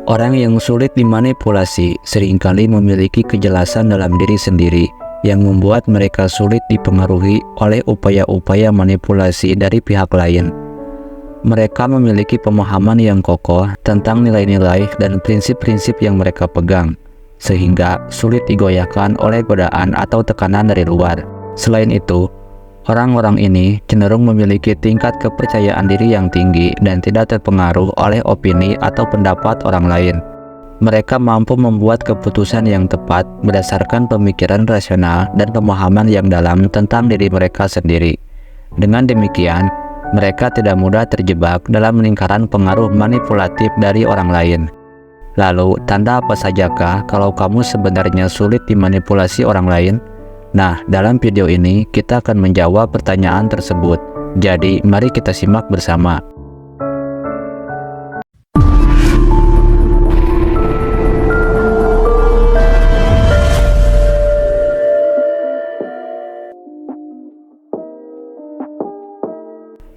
Orang yang sulit dimanipulasi seringkali memiliki kejelasan dalam diri sendiri yang membuat mereka sulit dipengaruhi oleh upaya-upaya manipulasi dari pihak lain. Mereka memiliki pemahaman yang kokoh tentang nilai-nilai dan prinsip-prinsip yang mereka pegang, sehingga sulit digoyahkan oleh godaan atau tekanan dari luar. Selain itu, orang-orang ini cenderung memiliki tingkat kepercayaan diri yang tinggi dan tidak terpengaruh oleh opini atau pendapat orang lain. Mereka mampu membuat keputusan yang tepat berdasarkan pemikiran rasional dan pemahaman yang dalam tentang diri mereka sendiri. Dengan demikian, mereka tidak mudah terjebak dalam lingkaran pengaruh manipulatif dari orang lain. Lalu, tanda apa sajakah kalau kamu sebenarnya sulit dimanipulasi orang lain? Nah, dalam video ini kita akan menjawab pertanyaan tersebut. Jadi, mari kita simak bersama.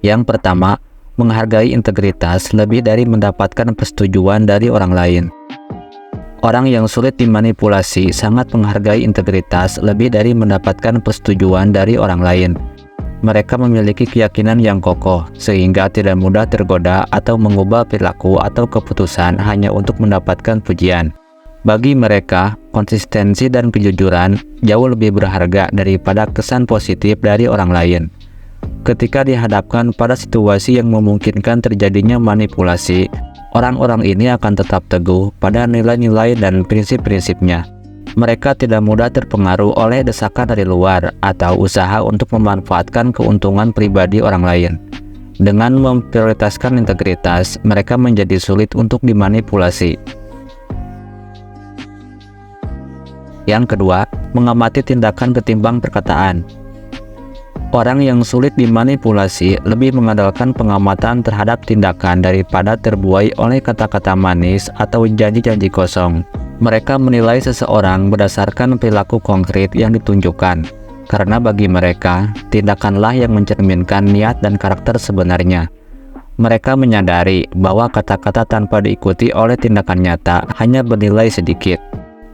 Yang pertama, menghargai integritas lebih dari mendapatkan persetujuan dari orang lain. Orang yang sulit dimanipulasi sangat menghargai integritas lebih dari mendapatkan persetujuan dari orang lain. Mereka memiliki keyakinan yang kokoh, sehingga tidak mudah tergoda atau mengubah perilaku atau keputusan hanya untuk mendapatkan pujian. Bagi mereka, konsistensi dan kejujuran jauh lebih berharga daripada kesan positif dari orang lain. Ketika dihadapkan pada situasi yang memungkinkan terjadinya manipulasi, orang-orang ini akan tetap teguh pada nilai-nilai dan prinsip-prinsipnya. Mereka tidak mudah terpengaruh oleh desakan dari luar atau usaha untuk memanfaatkan keuntungan pribadi orang lain. Dengan memprioritaskan integritas, mereka menjadi sulit untuk dimanipulasi. Yang kedua, mengamati tindakan ketimbang perkataan. Orang yang sulit dimanipulasi lebih mengandalkan pengamatan terhadap tindakan daripada terbuai oleh kata-kata manis atau janji-janji kosong. Mereka menilai seseorang berdasarkan perilaku konkret yang ditunjukkan, karena bagi mereka, tindakanlah yang mencerminkan niat dan karakter sebenarnya. Mereka menyadari bahwa kata-kata tanpa diikuti oleh tindakan nyata hanya bernilai sedikit.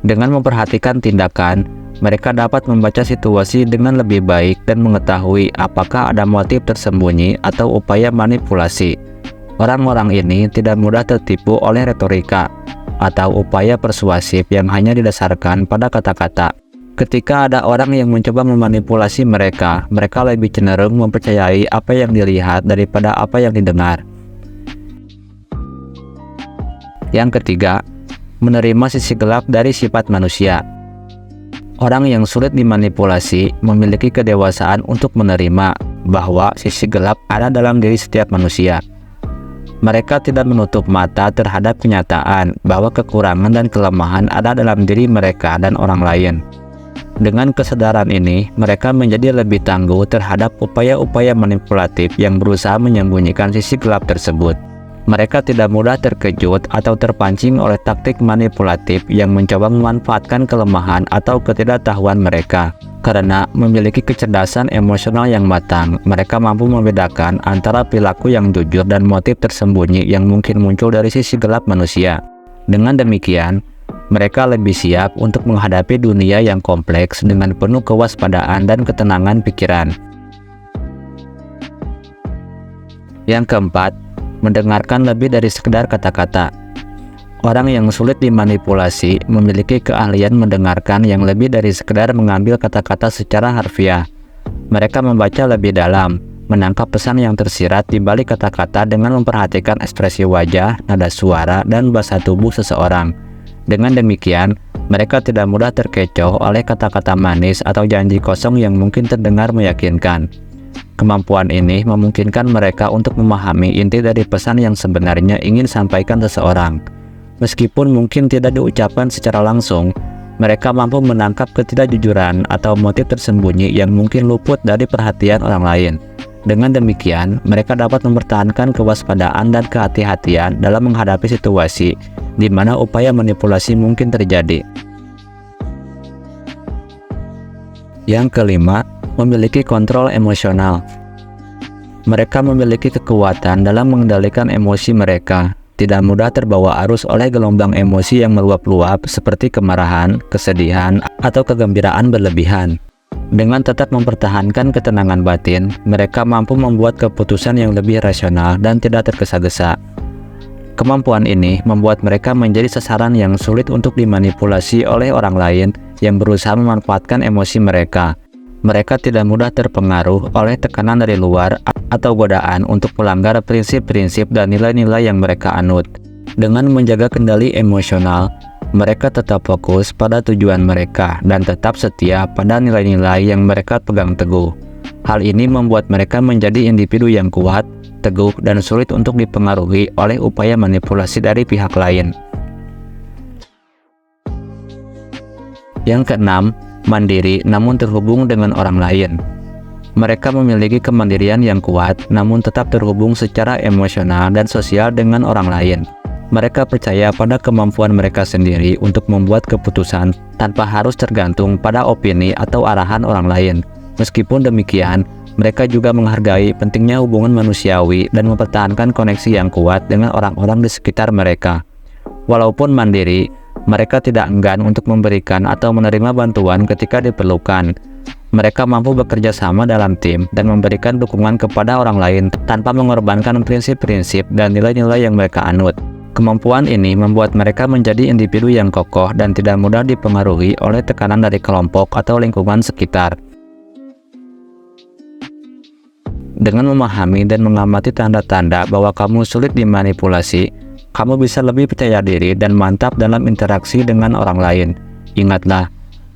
Dengan memperhatikan tindakan, mereka dapat membaca situasi dengan lebih baik dan mengetahui apakah ada motif tersembunyi atau upaya manipulasi. Orang-orang ini tidak mudah tertipu oleh retorika atau upaya persuasif yang hanya didasarkan pada kata-kata. Ketika ada orang yang mencoba memanipulasi mereka, mereka lebih cenderung mempercayai apa yang dilihat daripada apa yang didengar. Yang ketiga, menerima sisi gelap dari sifat manusia. Orang yang sulit dimanipulasi memiliki kedewasaan untuk menerima bahwa sisi gelap ada dalam diri setiap manusia. Mereka tidak menutup mata terhadap kenyataan bahwa kekurangan dan kelemahan ada dalam diri mereka dan orang lain. Dengan kesadaran ini, mereka menjadi lebih tangguh terhadap upaya-upaya manipulatif yang berusaha menyembunyikan sisi gelap tersebut. Mereka tidak mudah terkejut atau terpancing oleh taktik manipulatif yang mencoba memanfaatkan kelemahan atau ketidaktahuan mereka. Karena memiliki kecerdasan emosional yang matang, mereka mampu membedakan antara perilaku yang jujur dan motif tersembunyi yang mungkin muncul dari sisi gelap manusia. Dengan demikian, mereka lebih siap untuk menghadapi dunia yang kompleks dengan penuh kewaspadaan dan ketenangan pikiran. Yang keempat, mendengarkan lebih dari sekedar kata-kata. Orang yang sulit dimanipulasi memiliki keahlian mendengarkan yang lebih dari sekedar mengambil kata-kata secara harfiah. Mereka membaca lebih dalam, menangkap pesan yang tersirat di balik kata-kata dengan memperhatikan ekspresi wajah, nada suara, dan bahasa tubuh seseorang. Dengan demikian, mereka tidak mudah terkecoh oleh kata-kata manis atau janji kosong yang mungkin terdengar meyakinkan. Kemampuan ini memungkinkan mereka untuk memahami inti dari pesan yang sebenarnya ingin disampaikan seseorang. Meskipun mungkin tidak diucapkan secara langsung, mereka mampu menangkap ketidakjujuran atau motif tersembunyi yang mungkin luput dari perhatian orang lain. Dengan demikian, mereka dapat mempertahankan kewaspadaan dan kehati-hatian dalam menghadapi situasi di mana upaya manipulasi mungkin terjadi. Yang kelima, memiliki kontrol emosional. Mereka memiliki kekuatan dalam mengendalikan emosi mereka. tidak mudah terbawa arus oleh gelombang emosi yang meluap-luap seperti kemarahan, kesedihan, atau kegembiraan berlebihan. Dengan tetap mempertahankan ketenangan batin, mereka mampu membuat keputusan yang lebih rasional dan tidak tergesa-gesa. Kemampuan ini membuat mereka menjadi sasaran yang sulit untuk dimanipulasi oleh orang lain yang berusaha memanfaatkan emosi mereka. Mereka tidak mudah terpengaruh oleh tekanan dari luar atau godaan untuk melanggar prinsip-prinsip dan nilai-nilai yang mereka anut. Dengan menjaga kendali emosional, mereka tetap fokus pada tujuan mereka dan tetap setia pada nilai-nilai yang mereka pegang teguh. Hal ini membuat mereka menjadi individu yang kuat, teguh, dan sulit untuk dipengaruhi oleh upaya manipulasi dari pihak lain. Yang keenam, mandiri namun terhubung dengan orang lain. Mereka memiliki kemandirian yang kuat namun tetap terhubung secara emosional dan sosial dengan orang lain. Mereka percaya pada kemampuan mereka sendiri untuk membuat keputusan tanpa harus tergantung pada opini atau arahan orang lain. Meskipun demikian, mereka juga menghargai pentingnya hubungan manusiawi dan mempertahankan koneksi yang kuat dengan orang-orang di sekitar mereka. Walaupun mandiri, mereka tidak enggan untuk memberikan atau menerima bantuan ketika diperlukan. Mereka mampu bekerja sama dalam tim dan memberikan dukungan kepada orang lain tanpa mengorbankan prinsip-prinsip dan nilai-nilai yang mereka anut. Kemampuan ini membuat mereka menjadi individu yang kokoh dan tidak mudah dipengaruhi oleh tekanan dari kelompok atau lingkungan sekitar. Dengan memahami dan mengamati tanda-tanda bahwa kamu sulit dimanipulasi, kamu bisa lebih percaya diri dan mantap dalam interaksi dengan orang lain. Ingatlah,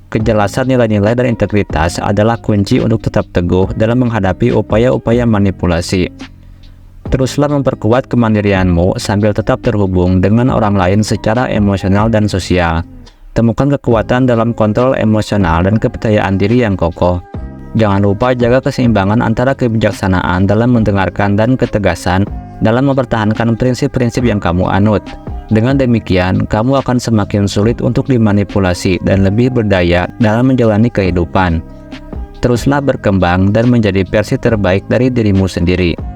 kejelasan nilai-nilai dan integritas adalah kunci untuk tetap teguh dalam menghadapi upaya-upaya manipulasi. Teruslah memperkuat kemandirianmu sambil tetap terhubung dengan orang lain secara emosional dan sosial. Temukan kekuatan dalam kontrol emosional dan kepercayaan diri yang kokoh. Jangan lupa jaga keseimbangan antara kebijaksanaan dalam mendengarkan dan ketegasan dalam mempertahankan prinsip-prinsip yang kamu anut. Dengan demikian, kamu akan semakin sulit untuk dimanipulasi dan lebih berdaya dalam menjalani kehidupan. Teruslah berkembang dan menjadi versi terbaik dari dirimu sendiri.